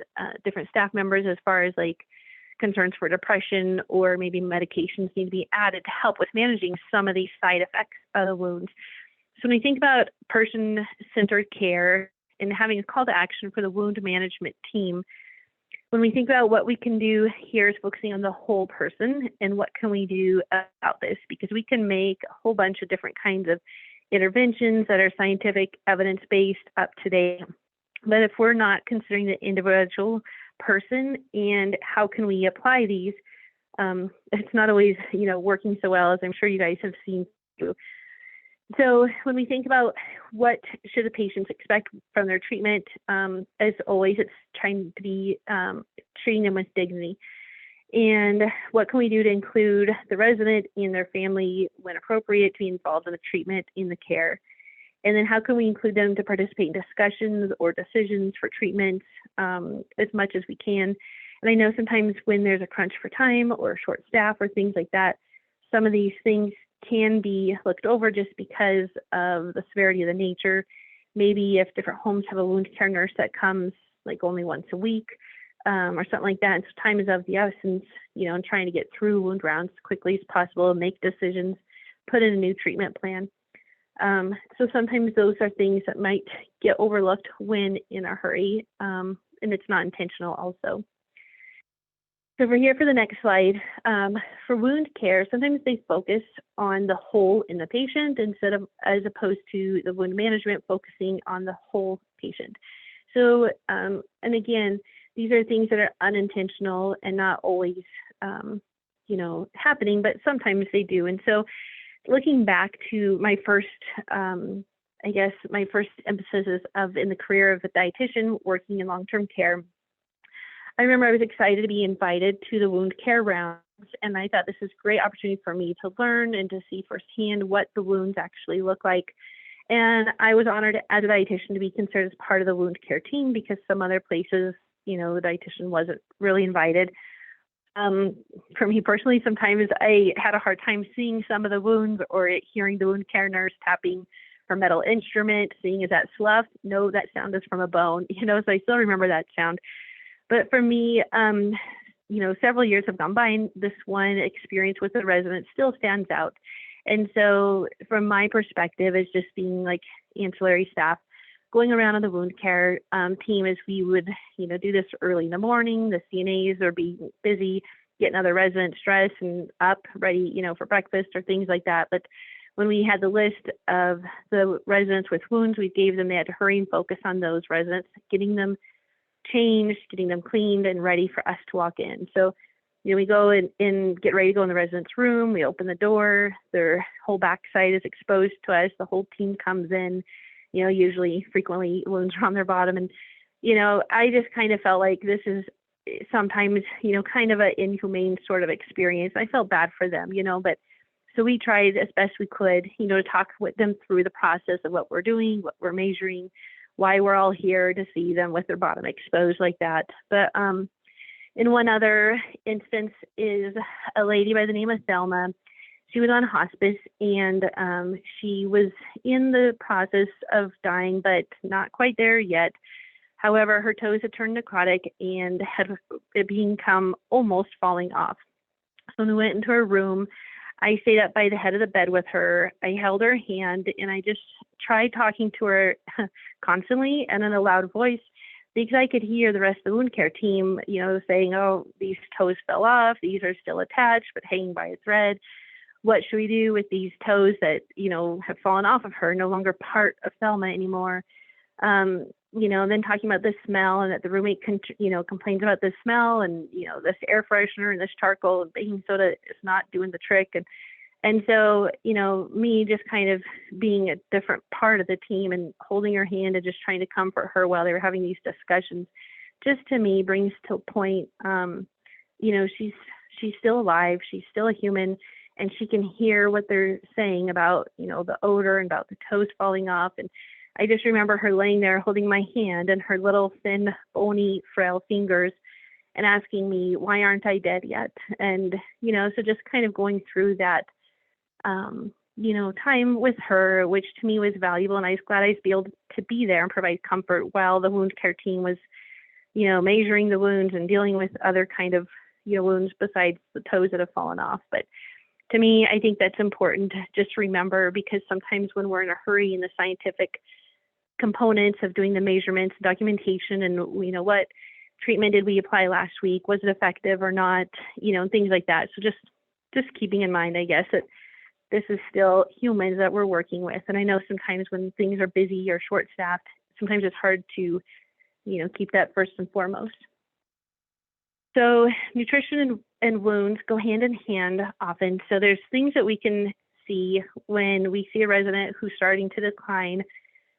different staff members as far as like concerns for depression, or maybe medications need to be added to help with managing some of these side effects of the wounds. So when we think about person-centered care and having a call to action for the wound management team, when we think about what we can do here is focusing on the whole person and what can we do about this, because we can make a whole bunch of different kinds of interventions that are scientific, evidence-based, up to date. But if we're not considering the individual person and how can we apply these, it's not always, you know, working so well, as I'm sure you guys have seen. So when we think about what should the patients expect from their treatment, as always, it's trying to be treating them with dignity. And what can we do to include the resident and their family when appropriate to be involved in the treatment, in the care? And then how can we include them to participate in discussions or decisions for treatments as much as we can? And I know sometimes when there's a crunch for time or short staff or things like that, some of these things can be looked over just because of the severity of the nature. Maybe if different homes have a wound care nurse that comes like only once a week or something like that, and so time is of the essence, you know, and trying to get through wound rounds as quickly as possible, make decisions, put in a new treatment plan. So sometimes those are things that might get overlooked when in a hurry, and it's not intentional also. So we're here for the next slide. For wound care, sometimes they focus on the hole in the patient as opposed to the wound management focusing on the whole patient. So, and again, these are things that are unintentional and not always, happening, but sometimes they do. And so looking back to my first, my first emphasis in the career of a dietitian working in long-term care, I remember I was excited to be invited to the wound care rounds, and I thought this was a great opportunity for me to learn and to see firsthand what the wounds actually look like. And I was honored as a dietitian to be considered as part of the wound care team because some other places, the dietitian wasn't really invited. For me personally, sometimes I had a hard time seeing some of the wounds or hearing the wound care nurse tapping her metal instrument, seeing is that slough? No, that sound is from a bone, so I still remember that sound. But for me, several years have gone by, and this one experience with the resident still stands out. And so from my perspective, as just being like ancillary staff, going around on the wound care team as we would, do this early in the morning, the CNAs are being busy, getting other residents dressed and up, ready, for breakfast or things like that. But when we had the list of the residents with wounds, we gave them, they had to hurry and focus on those residents, getting them changed, getting them cleaned and ready for us to walk in. So, we go and get ready to go in the resident's room. We open the door, their whole backside is exposed to us. The whole team comes in, frequently wounds are on their bottom. And, I just kind of felt like this is sometimes, kind of an inhumane sort of experience. I felt bad for them, but so we tried as best we could, to talk with them through the process of what we're doing, what we're measuring, why we're all here to see them with their bottom exposed like that. But in one other instance is a lady by the name of Thelma. She was on hospice and she was in the process of dying, but not quite there yet. However, her toes had turned necrotic and had become almost falling off. So when we went into her room, I stayed up by the head of the bed with her. I held her hand and I just tried talking to her constantly and in a loud voice because I could hear the rest of the wound care team, saying, oh, these toes fell off. These are still attached, but hanging by a thread. What should we do with these toes that, have fallen off of her, no longer part of Thelma anymore? And then talking about the smell and that the roommate, complains about the smell and, this air freshener and this charcoal and baking soda is not doing the trick. And so, me just kind of being a different part of the team and holding her hand and just trying to comfort her while they were having these discussions, just to me brings to a point, she's still alive. She's still a human and she can hear what they're saying about, the odor and about the toes falling off. And I just remember her laying there holding my hand and her little thin, bony, frail fingers and asking me, why aren't I dead yet? And, so just kind of going through that, time with her, which to me was valuable. And I was glad I was able to be there and provide comfort while the wound care team was, measuring the wounds and dealing with other kind of, wounds besides the toes that have fallen off. But to me, I think that's important to just remember because sometimes when we're in a hurry in the scientific components of doing the measurements, documentation, and what treatment did we apply last week? Was it effective or not? And things like that. So just keeping in mind, I guess, that this is still humans that we're working with. And I know sometimes when things are busy or short-staffed, sometimes it's hard to, keep that first and foremost. So nutrition and wounds go hand in hand often. So there's things that we can see when we see a resident who's starting to decline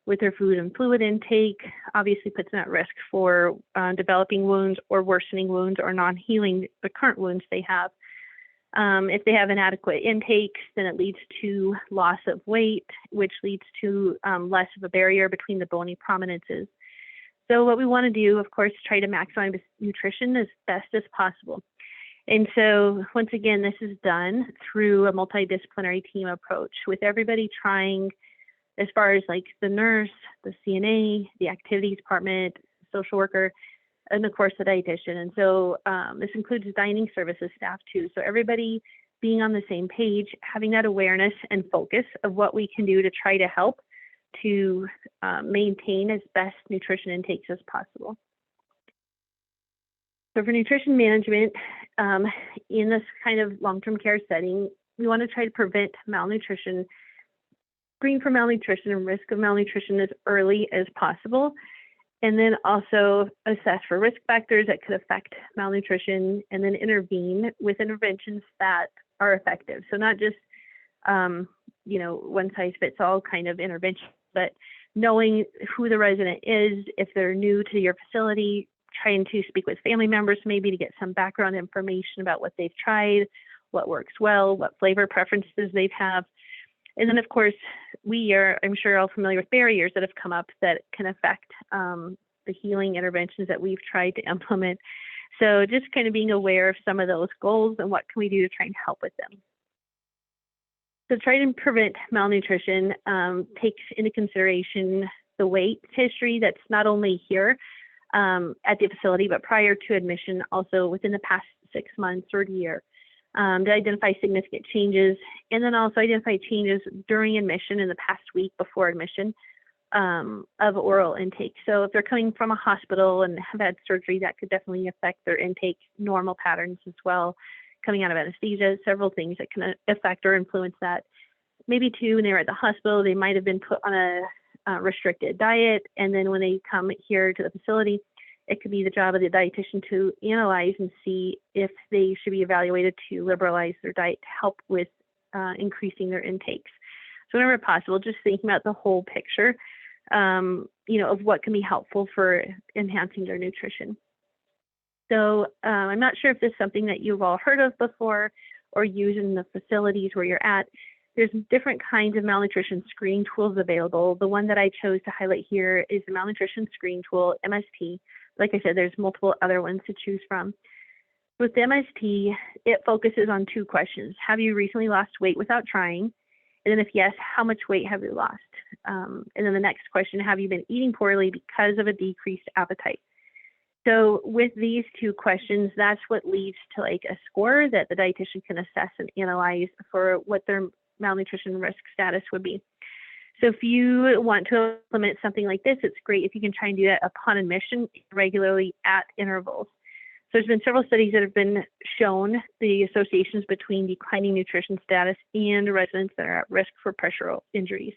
with their food and fluid intake, obviously puts them at risk for developing wounds or worsening wounds or non-healing the current wounds they have. If they have inadequate intakes, then it leads to loss of weight, which leads to less of a barrier between the bony prominences. So what we want to do, of course, is try to maximize nutrition as best as possible. And so once again, this is done through a multidisciplinary team approach with everybody trying, as far as like the nurse, the CNA, the activities department, social worker, and of course the dietitian. And so this includes dining services staff too. So everybody being on the same page, having that awareness and focus of what we can do to try to help to maintain as best nutrition intakes as possible. So for nutrition management, in this kind of long-term care setting, we want to try to prevent malnutrition, screen for malnutrition and risk of malnutrition as early as possible, and then also assess for risk factors that could affect malnutrition, and then intervene with interventions that are effective. So not just, one size fits all kind of intervention, but knowing who the resident is, if they're new to your facility, trying to speak with family members maybe to get some background information about what they've tried, what works well, what flavor preferences they have. And then of course, I'm sure all familiar with barriers that have come up that can affect the healing interventions that we've tried to implement. So just kind of being aware of some of those goals and what can we do to try and help with them. So trying to prevent malnutrition takes into consideration the weight history that's not only here at the facility, but prior to admission, also within the past 6 months or a year, to identify significant changes, and then also identify changes during admission in the past week before admission of oral intake. So if they're coming from a hospital and have had surgery, that could definitely affect their intake normal patterns as well. Coming out of anesthesia, several things that can affect or influence that. Maybe too, when they were at the hospital, they might have been put on a restricted diet, and then when they come here to the facility, it could be the job of the dietitian to analyze and see if they should be evaluated to liberalize their diet to help with increasing their intakes. So whenever possible, just thinking about the whole picture, of what can be helpful for enhancing their nutrition. So I'm not sure if this is something that you've all heard of before or use in the facilities where you're at. There's different kinds of malnutrition screening tools available. The one that I chose to highlight here is the malnutrition screening tool, MST. Like I said, there's multiple other ones to choose from. With the MST, it focuses on 2 questions. Have you recently lost weight without trying? And then if yes, how much weight have you lost? And then the next question, have you been eating poorly because of a decreased appetite? So with these 2 questions, that's what leads to like a score that the dietitian can assess and analyze for what their malnutrition risk status would be. So if you want to implement something like this, it's great if you can try and do that upon admission regularly at intervals. So there's been several studies that have been shown the associations between declining nutrition status and residents that are at risk for pressural injuries.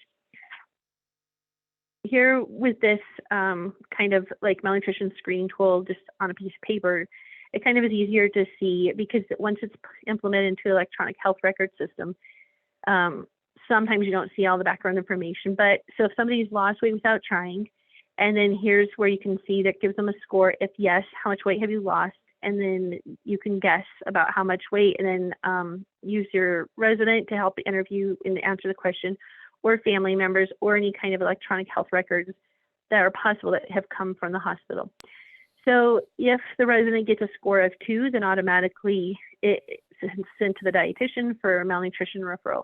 Here with this kind of like malnutrition screening tool just on a piece of paper, it kind of is easier to see because once it's implemented into the electronic health record system, sometimes you don't see all the background information. But so if somebody's lost weight without trying, and then here's where you can see that gives them a score. If yes, how much weight have you lost? And then you can guess about how much weight, and then use your resident to help interview and answer the question, or family members, or any kind of electronic health records that are possible that have come from the hospital. So if the resident gets a score of 2, then automatically it's sent to the dietitian for malnutrition referral.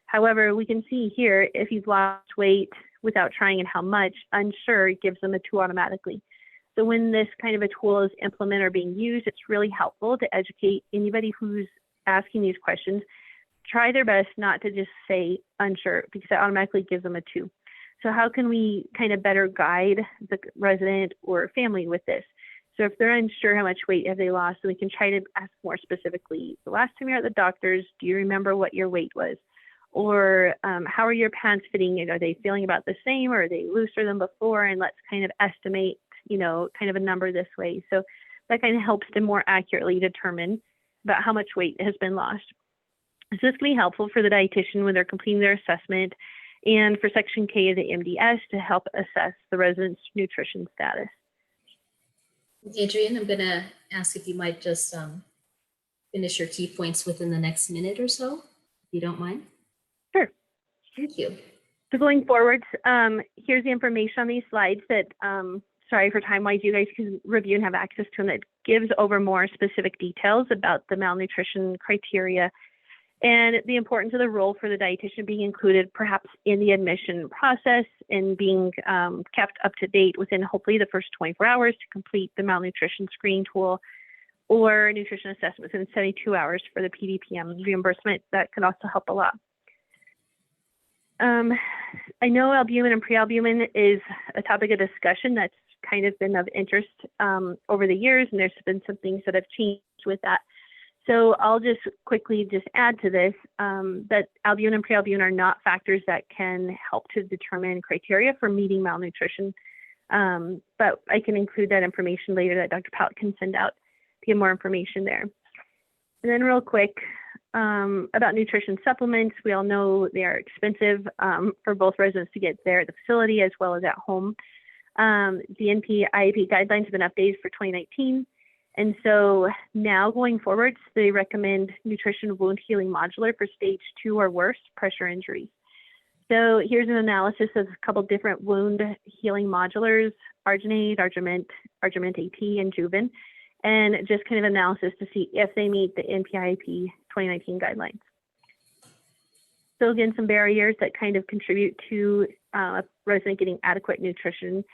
However, we can see here, if you've lost weight without trying and how much, unsure, it gives them a 2 automatically. So when this kind of a tool is implemented or being used, it's really helpful to educate anybody who's asking these questions. Try their best not to just say unsure, because that automatically gives them a 2. So how can we kind of better guide the resident or family with this? So if they're unsure how much weight have they lost, then we can try to ask more specifically. The last time you're at the doctor's, do you remember what your weight was? Or how are your pants fitting? Are they feeling about the same, or are they looser than before? And let's kind of estimate, kind of a number this way. So that kind of helps to more accurately determine about how much weight has been lost. So this can be helpful for the dietitian when they're completing their assessment, and for Section K of the MDS to help assess the resident's nutrition status. Adriann, I'm going to ask if you might just finish your key points within the next minute or so, if you don't mind. Sure. Thank you. So going forward, here's the information on these slides that, sorry for time-wise, you guys can review and have access to them. That gives over more specific details about the malnutrition criteria and the importance of the role for the dietitian being included perhaps in the admission process and being kept up to date within hopefully the first 24 hours to complete the malnutrition screening tool, or nutrition assessment within 72 hours for the PDPM reimbursement. That can also help a lot. I know albumin and prealbumin is a topic of discussion that's kind of been of interest over the years, and there's been some things that have changed with that. So I'll just quickly just add to this that albumin and prealbumin are not factors that can help to determine criteria for meeting malnutrition. But I can include that information later that Dr. Pallett can send out to get more information there. And then real quick about nutrition supplements, we all know they are expensive for both residents to get there at the facility as well as at home. The NP-IAP guidelines have been updated for 2019. And so now going forward, they recommend nutrition wound healing modular for stage 2 or worse pressure injuries. So here's an analysis of a couple different wound healing modulars, Arginate, Argiment AT, and Juven, and just kind of analysis to see if they meet the NP-IAP 2019 guidelines. So again, some barriers that kind of contribute to a resident getting adequate nutrition.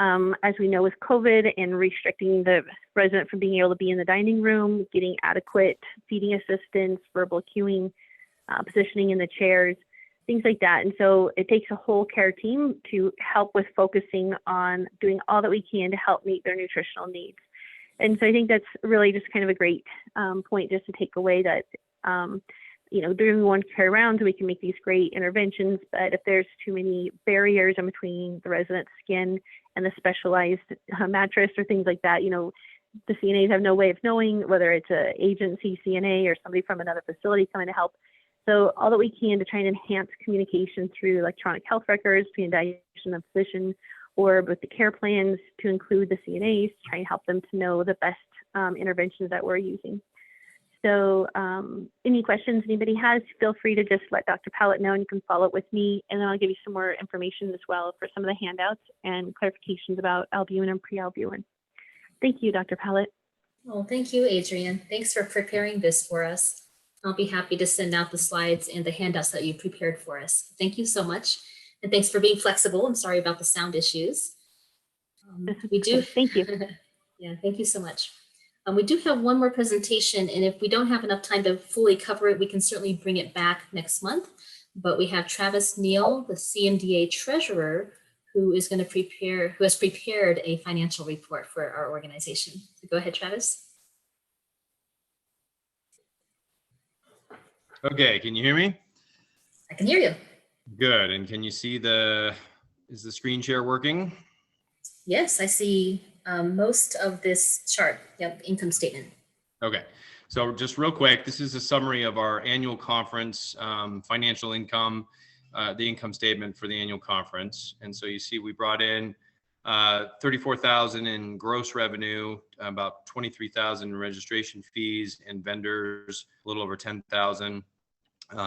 As we know with COVID and restricting the resident from being able to be in the dining room, getting adequate feeding assistance, verbal cueing, positioning in the chairs, things like that. And so it takes a whole care team to help with focusing on doing all that we can to help meet their nutritional needs. And so I think that's really just kind of a great point just to take away that, you know, during one care rounds, we can make these great interventions, but if there's too many barriers in between the resident's skin and the specialized mattress or things like that, you know, the CNAs have no way of knowing whether it's an agency CNA or somebody from another facility coming to help. So all that we can to try and enhance communication through electronic health records between dietitian and physician, or with the care plans to include the CNAs to try and help them to know the best interventions that we're using. So any questions anybody has, feel free to just let Dr. Pallett know and you can follow up with me, and then I'll give you some more information as well for some of the handouts and clarifications about albumin and prealbumin. Thank you, Dr. Pallett. Well, thank you, Adriann. Thanks for preparing this for us. I'll be happy to send out the slides and the handouts that you prepared for us. Thank you so much. And thanks for being flexible. I'm sorry about the sound issues. We do. Thank you. Yeah, thank you so much. We do have one more presentation, and if we don't have enough time to fully cover it, we can certainly bring it back next month. But we have Travis Neill, the CMDA treasurer, who is going to prepare, who has prepared a financial report for our organization. So go ahead, Travis. Okay, can you hear me? I can hear you. Good, and can you see is the screen share working? Yes, I see most of this chart, yep, income statement. Okay, so just real quick, this is a summary of our annual conference, financial income, the income statement for the annual conference. And so you see we brought in 34,000 in gross revenue, about 23,000 in registration fees, and vendors a little over 10,000.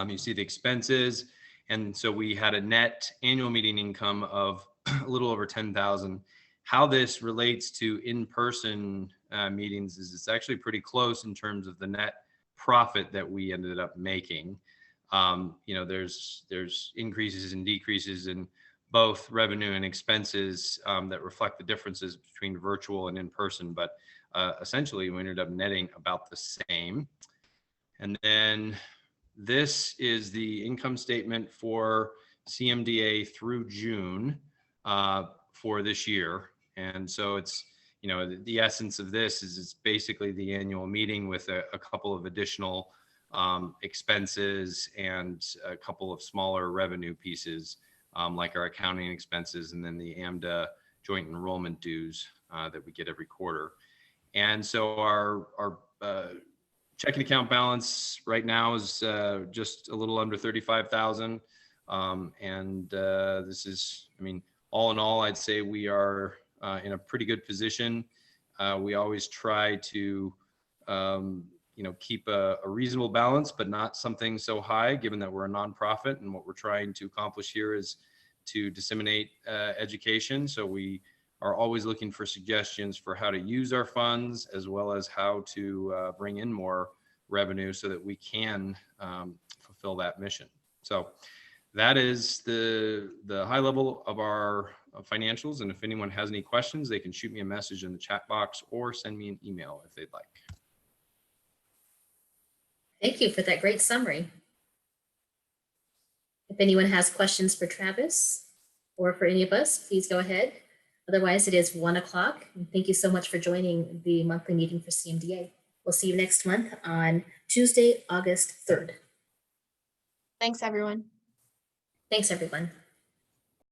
You see the expenses, and so we had a net annual meeting income of a little over 10,000. How this relates to in-person meetings is it's actually pretty close in terms of the net profit that we ended up making. You know, there's increases and decreases in both revenue and expenses that reflect the differences between virtual and in-person, but essentially we ended up netting about the same. And then this is the income statement for CMDA through June for this year. And so it's, you know, the essence of this is it's basically the annual meeting with a couple of additional expenses and a couple of smaller revenue pieces, like our accounting expenses and then the AMDA joint enrollment dues that we get every quarter. And so our checking account balance right now is just a little under 35,000. And this is, I mean, all in all, I'd say we are in a pretty good position. We always try to, you know, keep a reasonable balance, but not something so high, given that we're a nonprofit and what we're trying to accomplish here is to disseminate education. So we are always looking for suggestions for how to use our funds, as well as how to bring in more revenue so that we can fulfill that mission. So that is the high level of our financials. And if anyone has any questions, they can shoot me a message in the chat box or send me an email if they'd like. Thank you for that great summary. If anyone has questions for Travis or for any of us, please go ahead. Otherwise, it is 1 o'clock. Thank you so much for joining the monthly meeting for CMDA. We'll see you next month on Tuesday, August 3rd. Thanks, everyone. Thanks, everyone.